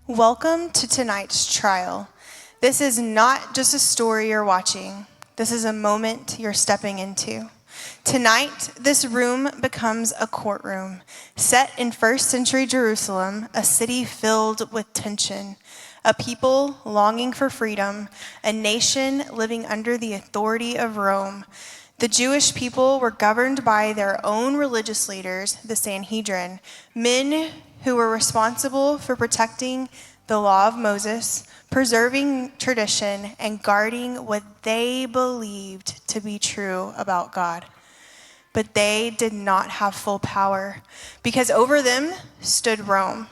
Welcome to tonight's trial. This is not just a story you're watching. This is a moment you're stepping into. Tonight, this room becomes a courtroom, set in first century Jerusalem, a city filled with tension, a people longing for freedom, a nation living under the authority of Rome. The Jewish people were governed by their own religious leaders, the Sanhedrin, men who were responsible for protecting the law of Moses, preserving tradition, and guarding what they believed to be true about God. But they did not have full power, because over them stood Rome.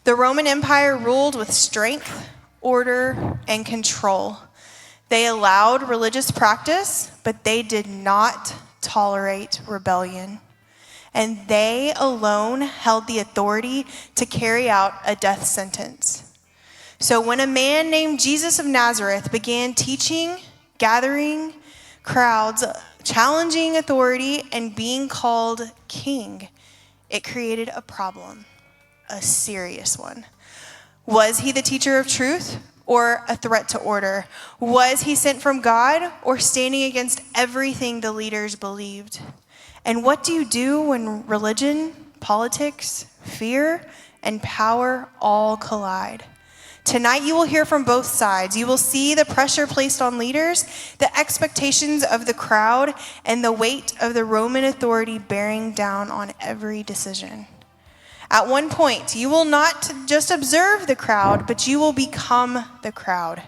The Roman Empire ruled with strength, order, and control. They allowed religious practice, but they did not tolerate rebellion. And they alone held the authority to carry out a death sentence. So when a man named Jesus of Nazareth began teaching, gathering crowds, challenging authority, and being called king, it created a problem, a serious one. Was he the teacher of truth or a threat to order? Was he sent from God or standing against everything the leaders believed? And what do you do when religion, politics, fear, and power all collide? Tonight you will hear from both sides. You will see the pressure placed on leaders, the expectations of the crowd, and the weight of the Roman authority bearing down on every decision. At one point, you will not just observe the crowd, but you will become the crowd.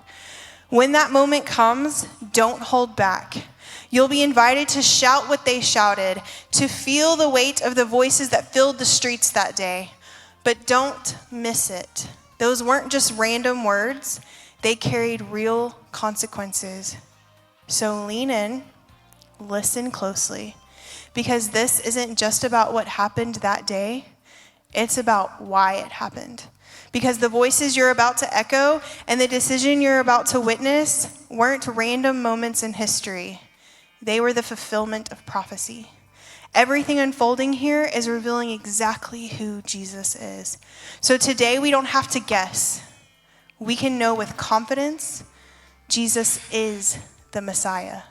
When that moment comes, don't hold back. You'll be invited to shout what they shouted, to feel the weight of the voices that filled the streets that day. But don't miss it. Those weren't just random words. They carried real consequences. So lean in, listen closely, because this isn't just about what happened that day. It's about why it happened. Because the voices you're about to echo and the decision you're about to witness weren't random moments in history. They were the fulfillment of prophecy. Everything unfolding here is revealing exactly who Jesus is. So today we don't have to guess. We can know with confidence Jesus is the Messiah.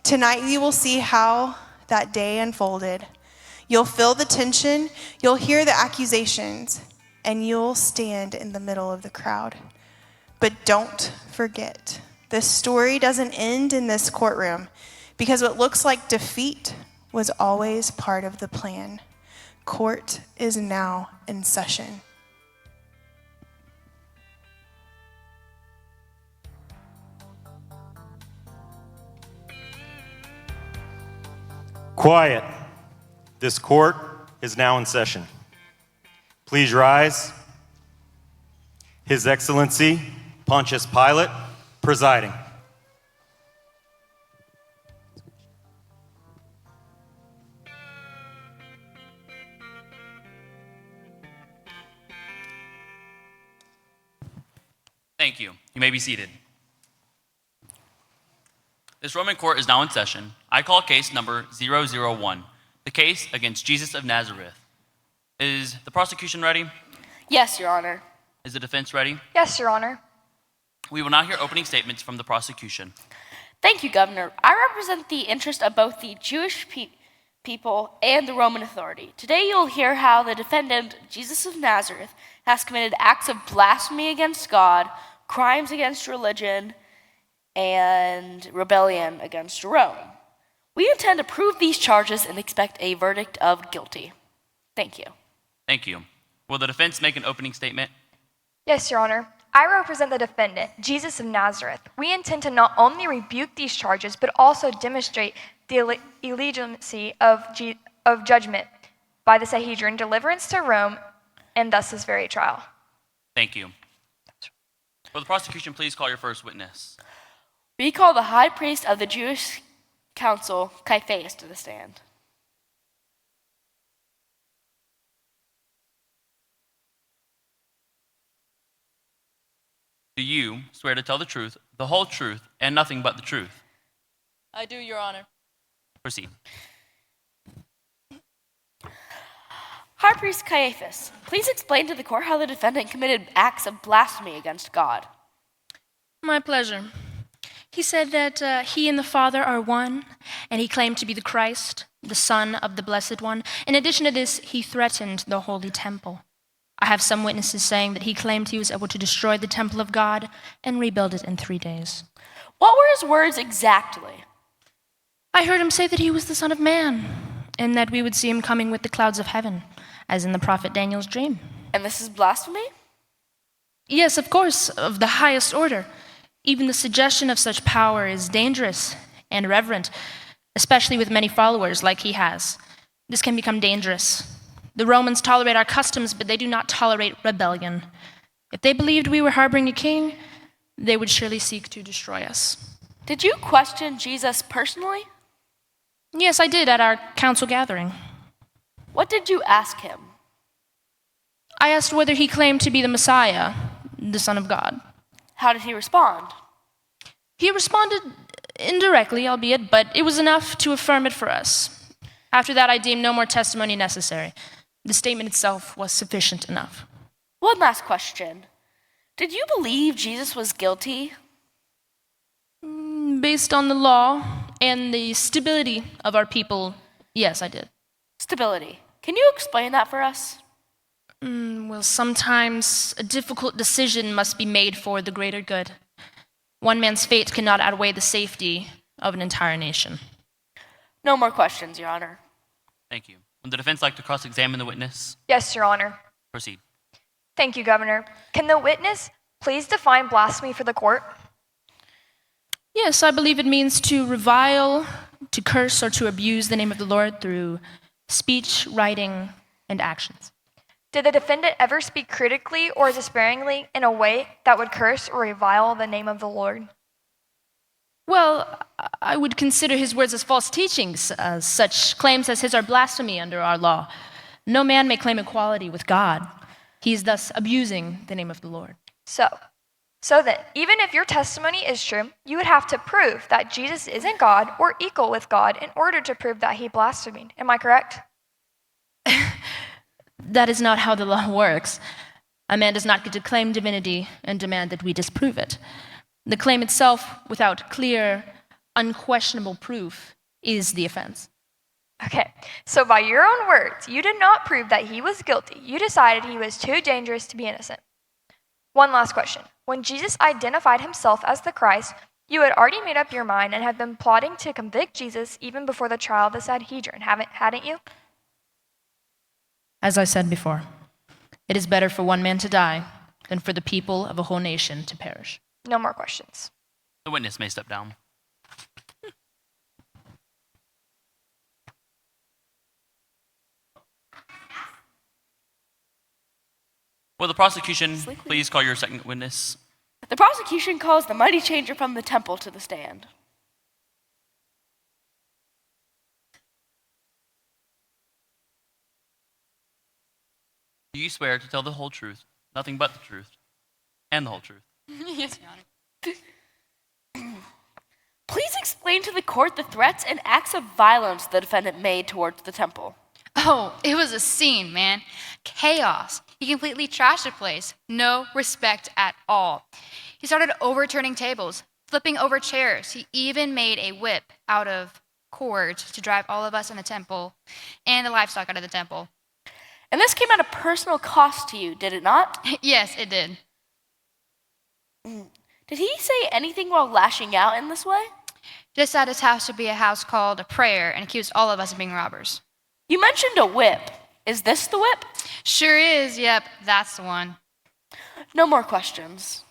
Tonight you will see how that day unfolded. You'll feel the tension, you'll hear the accusations, and you'll stand in the middle of the crowd. But don't forget, this story doesn't end in this courtroom, because what looks like defeat was always part of the plan. Court is now in session. Quiet. This court is now in session. Please rise. His Excellency Pontius Pilate, presiding. Thank you. You may be seated. This Roman court is now in session. I call case number 001, the case against Jesus of Nazareth. Is the prosecution ready? Yes, Your Honor. Is the defense ready? Yes, Your Honor. We will now hear opening statements from the prosecution. Thank you, Governor. I represent the interest of both the Jewish people and the Roman authority. Today you'll hear how the defendant, Jesus of Nazareth, has committed acts of blasphemy against God, crimes against religion, and rebellion against Rome. We intend to prove these charges and expect a verdict of guilty. Thank you. Thank you. Will the defense make an opening statement? Yes, Your Honor. I represent the defendant, Jesus of Nazareth. We intend to not only rebuke these charges, but also demonstrate the illegitimacy of judgment by the Sanhedrin, deliverance to Rome, and thus this very trial. Thank you. Will the prosecution please call your first witness? We call the high priest of the Jewish council, Caiaphas, to the stand. Do you swear to tell the truth, the whole truth, and nothing but the truth? I do, Your Honor. Proceed. High Priest Caiaphas, please explain to the court how the defendant committed acts of blasphemy against God. My pleasure. He said that he and the Father are one, and he claimed to be the Christ, the Son of the Blessed One. In addition to this, he threatened the Holy Temple. I have some witnesses saying that he claimed he was able to destroy the temple of God and rebuild it in 3 days. What were his words exactly? I heard him say that he was the Son of Man, and that we would see him coming with the clouds of heaven, as in the prophet Daniel's dream. And this is blasphemy? Yes, of course, of the highest order. Even the suggestion of such power is dangerous and irreverent, especially with many followers like he has. This can become dangerous. The Romans tolerate our customs, but they do not tolerate rebellion. If they believed we were harboring a king, they would surely seek to destroy us. Did you question Jesus personally? Yes, I did at our council gathering. What did you ask him? I asked whether he claimed to be the Messiah, the Son of God. How did he respond? He responded indirectly, albeit, but it was enough to affirm it for us. After that, I deemed no more testimony necessary. The statement itself was sufficient enough. One last question. Did you believe Jesus was guilty? Based on the law and the stability of our people, yes, I did. Stability. Can you explain that for us? Well, sometimes a difficult decision must be made for the greater good. One man's fate cannot outweigh the safety of an entire nation. No more questions, Your Honor. Thank you. Would the defense like to cross-examine the witness? Yes, Your Honor. Proceed. Thank you, Governor. Can the witness please define blasphemy for the court? Yes, I believe it means to revile, to curse, or to abuse the name of the Lord through speech, writing, and actions. Did the defendant ever speak critically or despairingly in a way that would curse or revile the name of the Lord? Well, I would consider his words as false teachings. Such claims as his are blasphemy under our law. No man may claim equality with God. He is thus abusing the name of the Lord. So then, even if your testimony is true, you would have to prove that Jesus isn't God or equal with God in order to prove that he blasphemed. Am I correct? That is not how the law works. A man does not get to claim divinity and demand that we disprove it. The claim itself, without clear, unquestionable proof, is the offense. Okay, so by your own words, you did not prove that he was guilty. You decided he was too dangerous to be innocent. One last question. When Jesus identified himself as the Christ, you had already made up your mind and had been plotting to convict Jesus even before the trial of the Sanhedrin, hadn't you? As I said before, it is better for one man to die than for the people of a whole nation to perish. No more questions. The witness may step down. Will the prosecution please call your second witness? The prosecution calls the money changer from the temple to the stand. Do you swear to tell the whole truth, nothing but the truth, and the whole truth? Yes, Your Honor. Please explain to the court the threats and acts of violence the defendant made towards the temple. Oh, it was a scene, man. Chaos. He completely trashed the place. No respect at all. He started overturning tables, flipping over chairs. He even made a whip out of cords to drive all of us in the temple and the livestock out of the temple. And this came at a personal cost to you, did it not? Yes, it did. Did he say anything while lashing out in this way? Just that his house would be a house called a prayer and accused all of us of being robbers. You mentioned a whip. Is this the whip? Sure is, yep, that's the one. No more questions.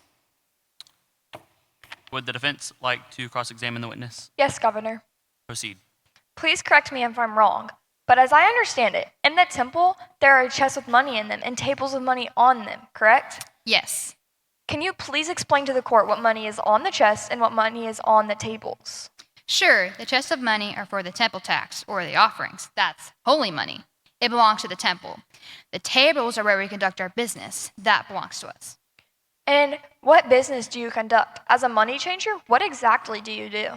Would the defense like to cross-examine the witness? Yes, Governor. Proceed. Please correct me if I'm wrong, but as I understand it, in the temple, there are chests with money in them and tables with money on them, correct? Yes. Can you please explain to the court what money is on the chests and what money is on the tables? Sure, the chests of money are for the temple tax, or the offerings. That's holy money. It belongs to the temple. The tables are where we conduct our business. That belongs to us. And what business do you conduct? As a money changer, what exactly do you do?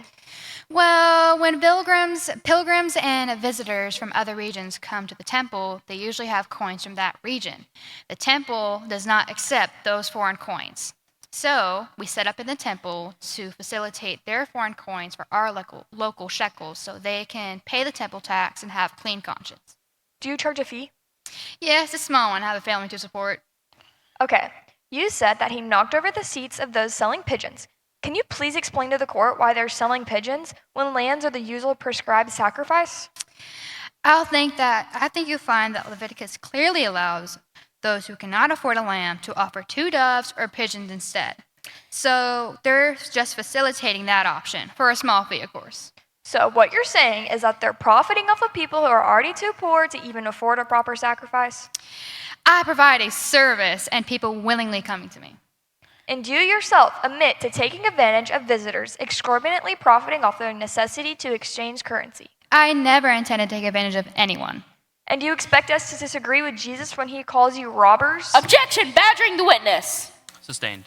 Well, when pilgrims and visitors from other regions come to the temple, they usually have coins from that region. The temple does not accept those foreign coins. So we set up in the temple to facilitate their foreign coins for our local shekels so they can pay the temple tax and have clean conscience. Do you charge a fee? Yes, a small one. I have a family to support. Okay. You said that he knocked over the seats of those selling pigeons. Can you please explain to the court why they're selling pigeons when lambs are the usual prescribed sacrifice? I think you'll find that Leviticus clearly allows those who cannot afford a lamb to offer 2 doves or pigeons instead. So they're just facilitating that option for a small fee, of course. So what you're saying is that they're profiting off of people who are already too poor to even afford a proper sacrifice? I provide a service and people willingly coming to me. And you yourself admit to taking advantage of visitors, exorbitantly profiting off their necessity to exchange currency. I never intend to take advantage of anyone. And do you expect us to disagree with Jesus when he calls you robbers? Objection, badgering the witness. Sustained.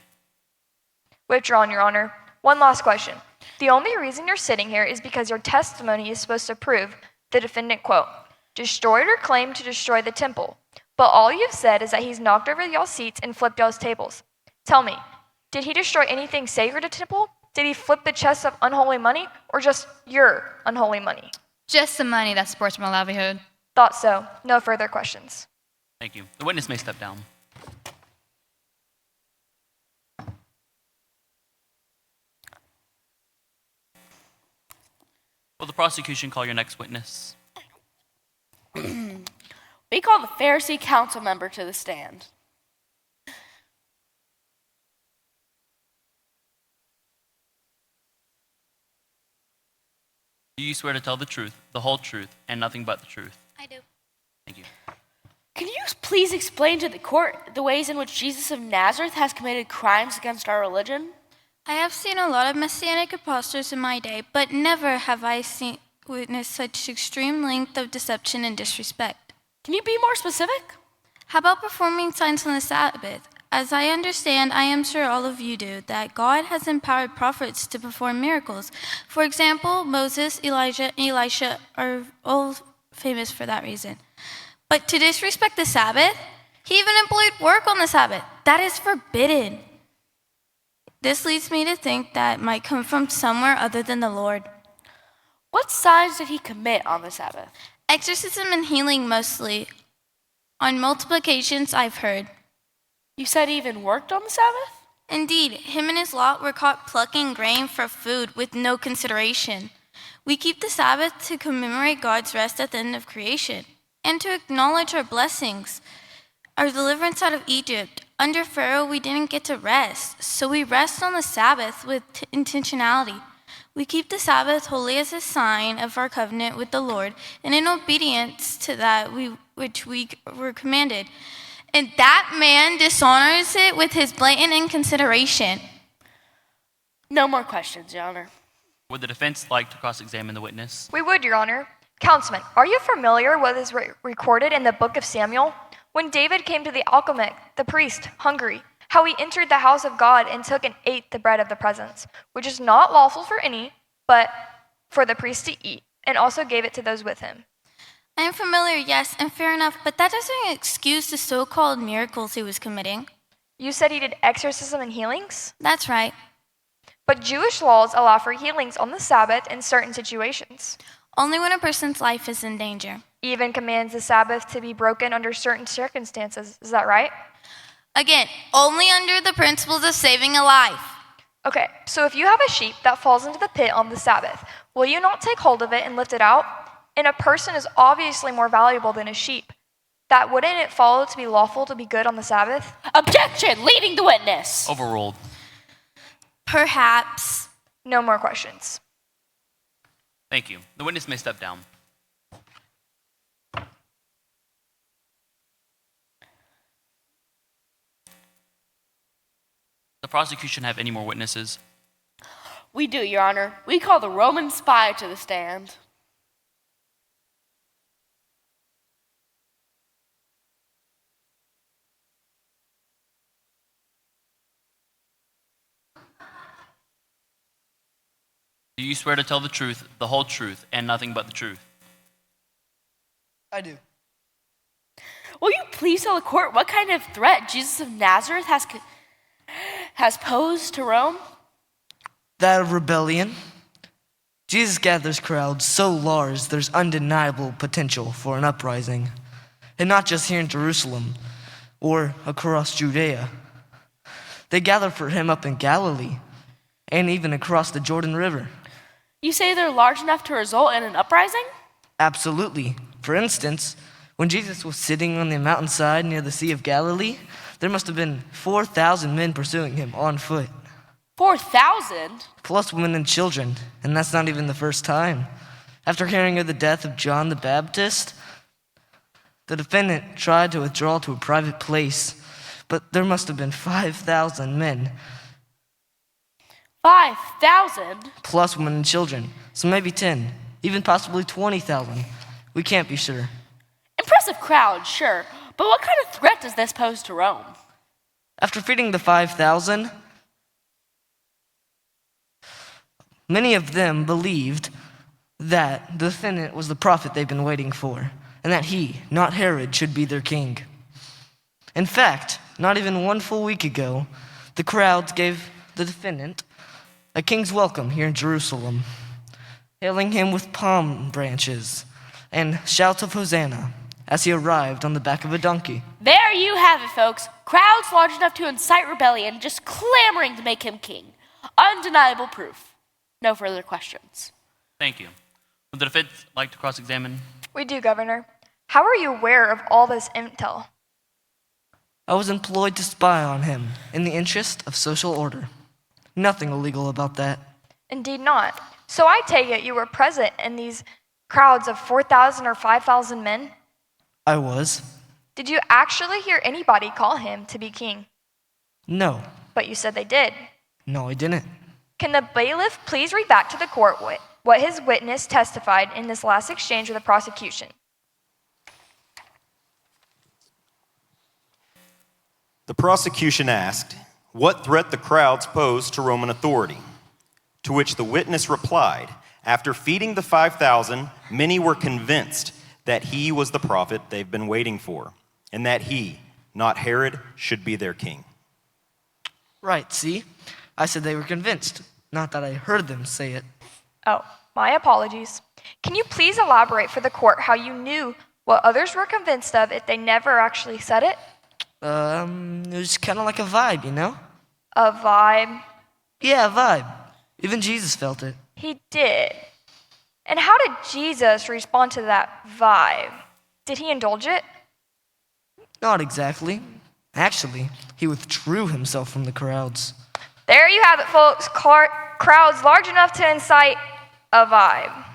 Withdrawn, Your Honor. One last question. The only reason you're sitting here is because your testimony is supposed to prove the defendant, quote, destroyed or claimed to destroy the temple. But all you've said is that he's knocked over y'all's seats and flipped y'all's tables. Tell me, did he destroy anything sacred to the temple? Did he flip the chests of unholy money, or just your unholy money? Just the money that supports my livelihood. Thought so. No further questions. Thank you. The witness may step down. Will the prosecution call your next witness? We call the Pharisee council member to the stand. Do you swear to tell the truth, the whole truth, and nothing but the truth? I do. Thank you. Can you please explain to the court the ways in which Jesus of Nazareth has committed crimes against our religion? I have seen a lot of messianic impostors in my day, but never have I witnessed such extreme length of deception and disrespect. Can you be more specific? How about performing signs on the Sabbath? As I understand, I am sure all of you do, that God has empowered prophets to perform miracles. For example, Moses, Elijah, and Elisha are all famous for that reason. But to disrespect the Sabbath, he even employed work on the Sabbath. That is forbidden. This leads me to think that it might come from somewhere other than the Lord. What signs did he commit on the Sabbath? Exorcism and healing mostly. On multiple occasions, I've heard. You said he even worked on the Sabbath? Indeed, him and his lot were caught plucking grain for food with no consideration. We keep the Sabbath to commemorate God's rest at the end of creation and to acknowledge our blessings. Our deliverance out of Egypt. Under Pharaoh, we didn't get to rest, so we rest on the Sabbath with intentionality. We keep the Sabbath holy as a sign of our covenant with the Lord and in obedience to that which we were commanded. And that man dishonors it with his blatant inconsideration. No more questions, Your Honor. Would the defense like to cross-examine the witness? We would, Your Honor. Councilman, are you familiar with what is recorded in the book of Samuel? When David came to the Alchemist, the priest, hungry, how he entered the house of God and took and ate the bread of the presence, which is not lawful for any, but for the priest to eat, and also gave it to those with him. I am familiar, yes, and fair enough, but that doesn't excuse the so-called miracles he was committing. You said he did exorcism and healings? That's right. But Jewish laws allow for healings on the Sabbath in certain situations. Only when a person's life is in danger. Even commands the Sabbath to be broken under certain circumstances. Is that right? Again, only under the principles of saving a life. Okay, so if you have a sheep that falls into the pit on the Sabbath, will you not take hold of it and lift it out? And a person is obviously more valuable than a sheep. That wouldn't it follow to be lawful to be good on the Sabbath? Objection! Leading the witness. Overruled. Perhaps. No more questions. Thank you. The witness may step down. The prosecution have any more witnesses? We do, Your Honor. We call the Roman spy to the stand. Do you swear to tell the truth, the whole truth, and nothing but the truth? I do. Will you please tell the court what kind of threat Jesus of Nazareth has posed to Rome? That of rebellion. Jesus gathers crowds so large there's undeniable potential for an uprising. And not just here in Jerusalem or across Judea. They gather for him up in Galilee and even across the Jordan River. You say they're large enough to result in an uprising? Absolutely. For instance, when Jesus was sitting on the mountainside near the Sea of Galilee, there must have been 4,000 men pursuing him on foot. 4,000? Plus women and children, and that's not even the first time. After hearing of the death of John the Baptist, the defendant tried to withdraw to a private place, but there must have been 5,000 men. 5,000? Plus women and children, so maybe 10, even possibly 20,000. We can't be sure. Impressive crowd, sure. But what kind of threat does this pose to Rome? After feeding the 5,000, many of them believed that the defendant was the prophet they've been waiting for, and that he, not Herod, should be their king. In fact, not even 1 full week ago, the crowds gave the defendant a king's welcome here in Jerusalem, hailing him with palm branches and shouts of Hosanna as he arrived on the back of a donkey. There you have it, folks. Crowds large enough to incite rebellion, just clamoring to make him king. Undeniable proof. No further questions. Thank you. Would the defense like to cross-examine? We do, Governor. How are you aware of all this intel? I was employed to spy on him in the interest of social order. Nothing illegal about that. Indeed not. So I take it you were present in these crowds of 4,000 or 5,000 men? I was. Did you actually hear anybody call him to be king? No. But you said they did. No, I didn't. Can the bailiff please read back to the court what his witness testified in this last exchange with the prosecution? The prosecution asked what threat the crowds posed to Roman authority, to which the witness replied, after feeding the 5,000, many were convinced that he was the prophet they've been waiting for, and that he, not Herod, should be their king. Right, see? I said they were convinced, not that I heard them say it. Oh, my apologies. Can you please elaborate for the court how you knew what others were convinced of if they never actually said it? It was kind of like a vibe, you know? A vibe? Yeah, a vibe. Even Jesus felt it. He did. And how did Jesus respond to that vibe? Did he indulge it? Not exactly. Actually, he withdrew himself from the crowds. There you have it, folks. Crowds large enough to incite a vibe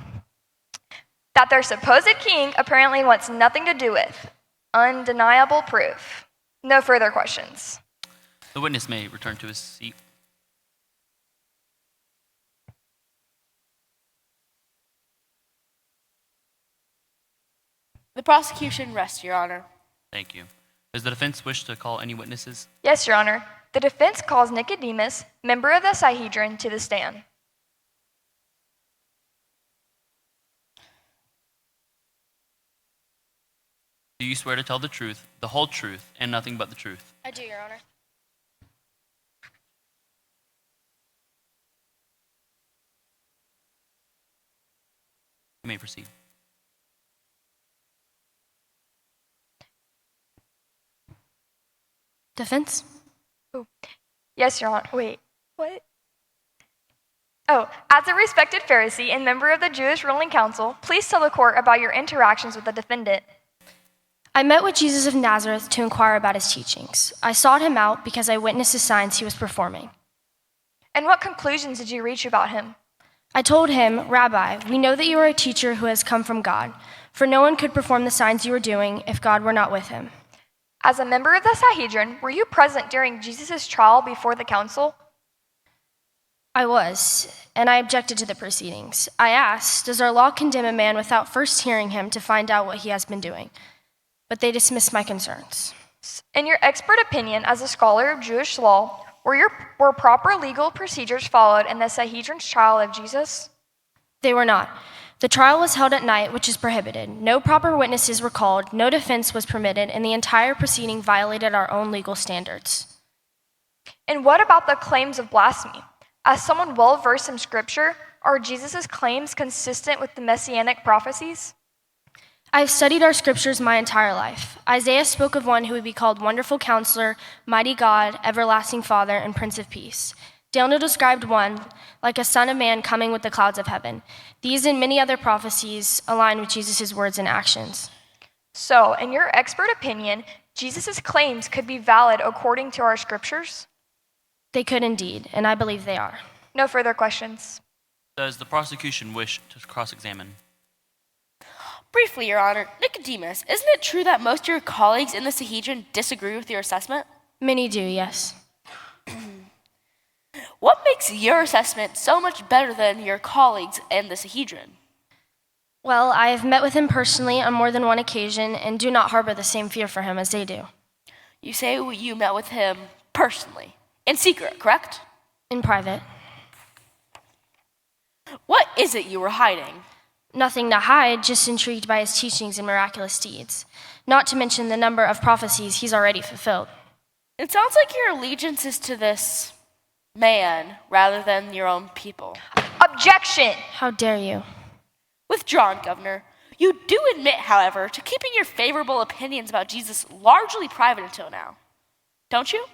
that their supposed king apparently wants nothing to do with. Undeniable proof. No further questions. The witness may return to his seat. The prosecution rests, Your Honor. Thank you. Does the defense wish to call any witnesses? Yes, Your Honor. The defense calls Nicodemus, member of the Sanhedrin, to the stand. Do you swear to tell the truth, the whole truth, and nothing but the truth? I do, Your Honor. You may proceed. Defense? Yes, Your Honor. Wait, what? Oh, as a respected Pharisee and member of the Jewish ruling council, please tell the court about your interactions with the defendant. I met with Jesus of Nazareth to inquire about his teachings. I sought him out because I witnessed the signs he was performing. And what conclusions did you reach about him? I told him, Rabbi, we know that you are a teacher who has come from God, for no one could perform the signs you are doing if God were not with him. As a member of the Sanhedrin, were you present during Jesus' trial before the council? I was, and I objected to the proceedings. I asked, does our law condemn a man without first hearing him to find out what he has been doing? But they dismissed my concerns. In your expert opinion as a scholar of Jewish law, were proper legal procedures followed in the Sanhedrin's trial of Jesus? They were not. The trial was held at night, which is prohibited. No proper witnesses were called, no defense was permitted, and the entire proceeding violated our own legal standards. And what about the claims of blasphemy? As someone well versed in Scripture, are Jesus' claims consistent with the messianic prophecies? I have studied our scriptures my entire life. Isaiah spoke of one who would be called Wonderful Counselor, Mighty God, Everlasting Father, and Prince of Peace. Daniel described one like a son of man coming with the clouds of heaven. These and many other prophecies align with Jesus' words and actions. So, in your expert opinion, Jesus' claims could be valid according to our scriptures? They could indeed, and I believe they are. No further questions. Does the prosecution wish to cross-examine? Briefly, Your Honor, Nicodemus, isn't it true that most of your colleagues in the Sanhedrin disagree with your assessment? Many do, yes. What makes your assessment so much better than your colleagues in the Sanhedrin? Well, I have met with him personally on more than one occasion and do not harbor the same fear for him as they do. You say you met with him personally, in secret, correct? In private. What is it you were hiding? Nothing to hide, just intrigued by his teachings and miraculous deeds. Not to mention the number of prophecies he's already fulfilled. It sounds like your allegiance is to this man rather than your own people. Objection! How dare you? Withdrawn, Governor. You do admit, however, to keeping your favorable opinions about Jesus largely private until now. Don't you?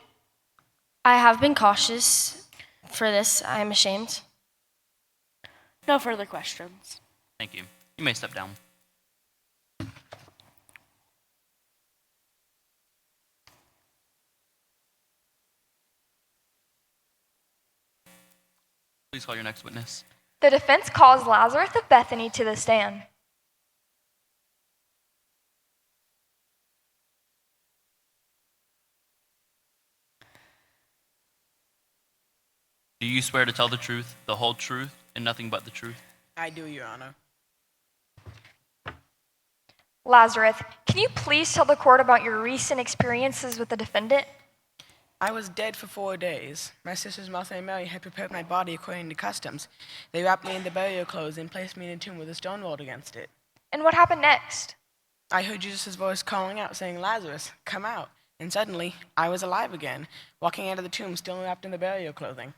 I have been cautious. For this, I am ashamed. No further questions. Thank you. You may step down. Please call your next witness. The defense calls Lazarus of Bethany to the stand. Do you swear to tell the truth, the whole truth, and nothing but the truth? I do, Your Honor. Lazarus, can you please tell the court about your recent experiences with the defendant? I was dead for 4 days. My sisters Martha and Mary had prepared my body according to customs. They wrapped me in the burial clothes and placed me in a tomb with a stone walled against it. And what happened next? I heard Jesus' voice calling out, saying, "Lazarus, come out." And suddenly, I was alive again, walking out of the tomb still wrapped in the burial clothing.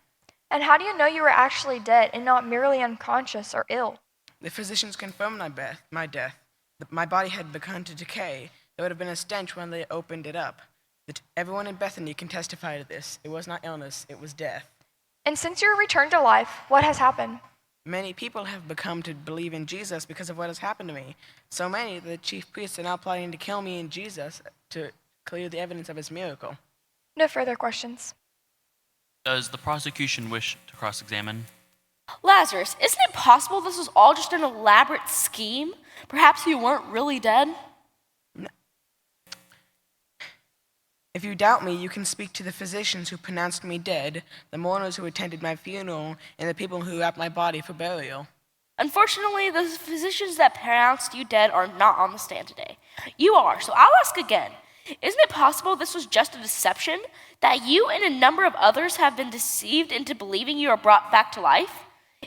And how do you know you were actually dead and not merely unconscious or ill? The physicians confirmed my death. My body had begun to decay. There would have been a stench when they opened it up. Everyone in Bethany can testify to this. It was not illness, it was death. And since your return to life, what has happened? Many people have become to believe in Jesus because of what has happened to me. So many that the chief priests are now plotting to kill me in Jesus to clear the evidence of his miracle. No further questions. Does the prosecution wish to cross-examine? Lazarus, isn't it possible this was all just an elaborate scheme? Perhaps you weren't really dead? No. If you doubt me, you can speak to the physicians who pronounced me dead, the mourners who attended my funeral, and the people who wrapped my body for burial. Unfortunately, the physicians that pronounced you dead are not on the stand today. You are, so I'll ask again. Isn't it possible this was just a deception? That you and a number of others have been deceived into believing you are brought back to life?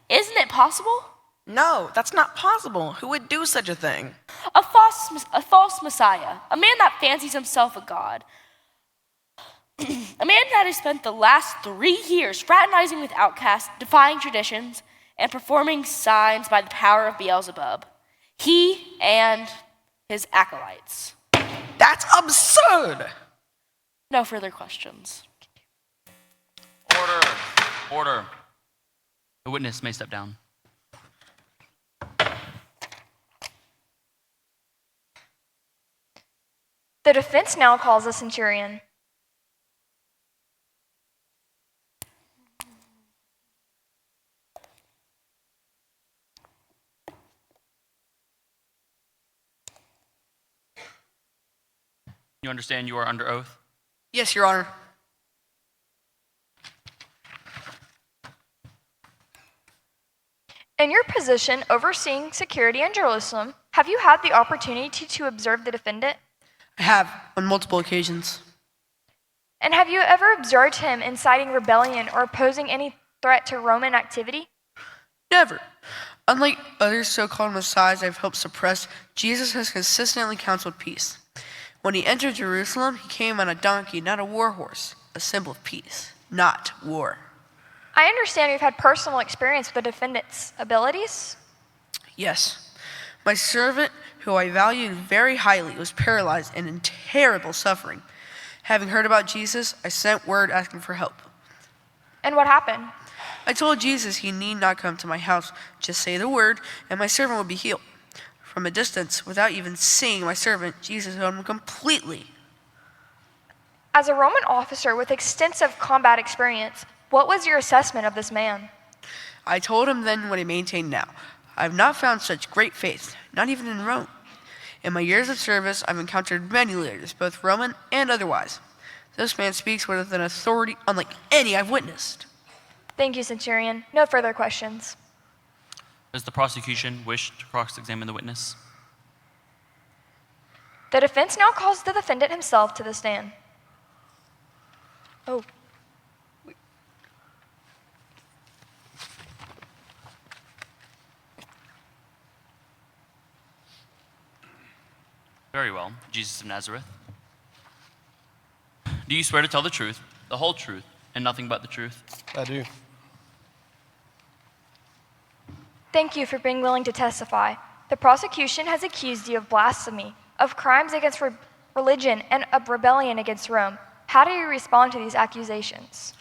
Isn't it possible? No, that's not possible. Who would do such a thing? A false messiah, a man that fancies himself a god. A man that has spent the last 3 years fraternizing with outcasts, defying traditions, and performing signs by the power of Beelzebub. He and his acolytes. That's absurd! No further questions. Order! Order. The witness may step down. The defense now calls the centurion. You understand you are under oath? Yes, Your Honor. In your position overseeing security in Jerusalem, have you had the opportunity to observe the defendant? I have, on multiple occasions. And have you ever observed him inciting rebellion or posing any threat to Roman activity? Never. Unlike other so-called messiahs I've helped suppress, Jesus has consistently counseled peace. When he entered Jerusalem, he came on a donkey, not a war horse, a symbol of peace, not war. I understand you've had personal experience with the defendant's abilities. Yes. My servant, who I valued very highly, was paralyzed and in terrible suffering. Having heard about Jesus, I sent word asking for help. And what happened? I told Jesus he need not come to my house, just say the word, and my servant would be healed. From a distance, without even seeing my servant, Jesus healed him completely. As a Roman officer with extensive combat experience, what was your assessment of this man? I told him then what I maintain now. I have not found such great faith, not even in Rome. In my years of service, I've encountered many leaders, both Roman and otherwise. This man speaks with an authority unlike any I've witnessed. Thank you, Centurion. No further questions. Does the prosecution wish to cross-examine the witness? The defense now calls the defendant himself to the stand. Oh. Very well, Jesus of Nazareth. Do you swear to tell the truth, the whole truth, and nothing but the truth? I do. Thank you for being willing to testify. The prosecution has accused you of blasphemy, of crimes against religion, and of rebellion against Rome. How do you respond to these accusations?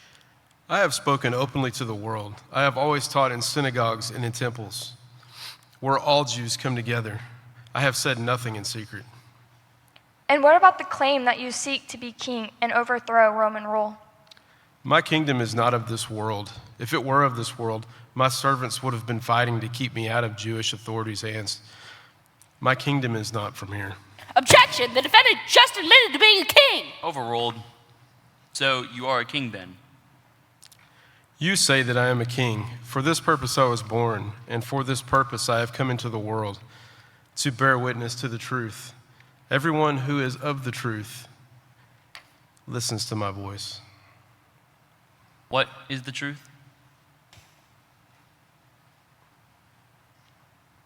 I have spoken openly to the world. I have always taught in synagogues and in temples, where all Jews come together. I have said nothing in secret. And what about the claim that you seek to be king and overthrow Roman rule? My kingdom is not of this world. If it were of this world, my servants would have been fighting to keep me out of Jewish authorities' hands. My kingdom is not from here. Objection! The defendant just admitted to being a king! Overruled. So you are a king then? You say that I am a king. For this purpose I was born, and for this purpose I have come into the world, to bear witness to the truth. Everyone who is of the truth listens to my voice. What is the truth?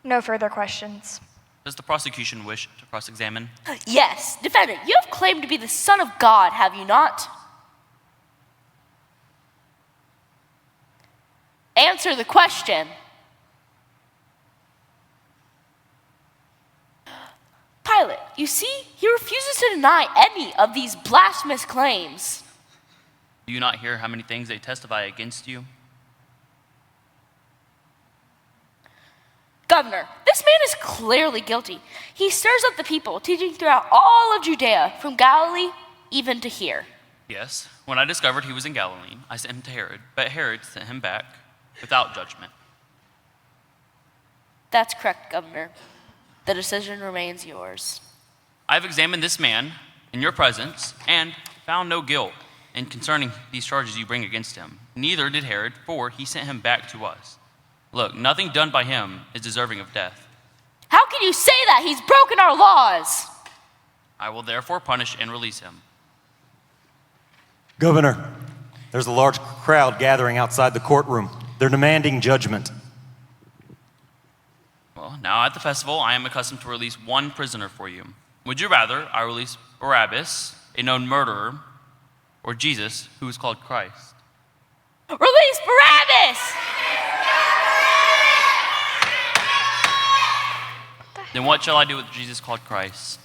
No further questions. Does the prosecution wish to cross-examine? Yes. Defendant, you have claimed to be the Son of God, have you not? Answer the question. Pilate, you see, he refuses to deny any of these blasphemous claims. Do you not hear how many things they testify against you? Governor, this man is clearly guilty. He stirs up the people, teaching throughout all of Judea, from Galilee even to here. Yes. When I discovered he was in Galilee, I sent him to Herod, but Herod sent him back without judgment. That's correct, Governor. The decision remains yours. I have examined this man in your presence and found no guilt in concerning these charges you bring against him. Neither did Herod, for he sent him back to us. Look, nothing done by him is deserving of death. How can you say that? He's broken our laws. I will therefore punish and release him. Governor, there's a large crowd gathering outside the courtroom. They're demanding judgment. Well, now at the festival, I am accustomed to release one prisoner for you. Would you rather I release Barabbas, a known murderer, or Jesus, who is called Christ? Release Barabbas! Then what shall I do with Jesus called Christ?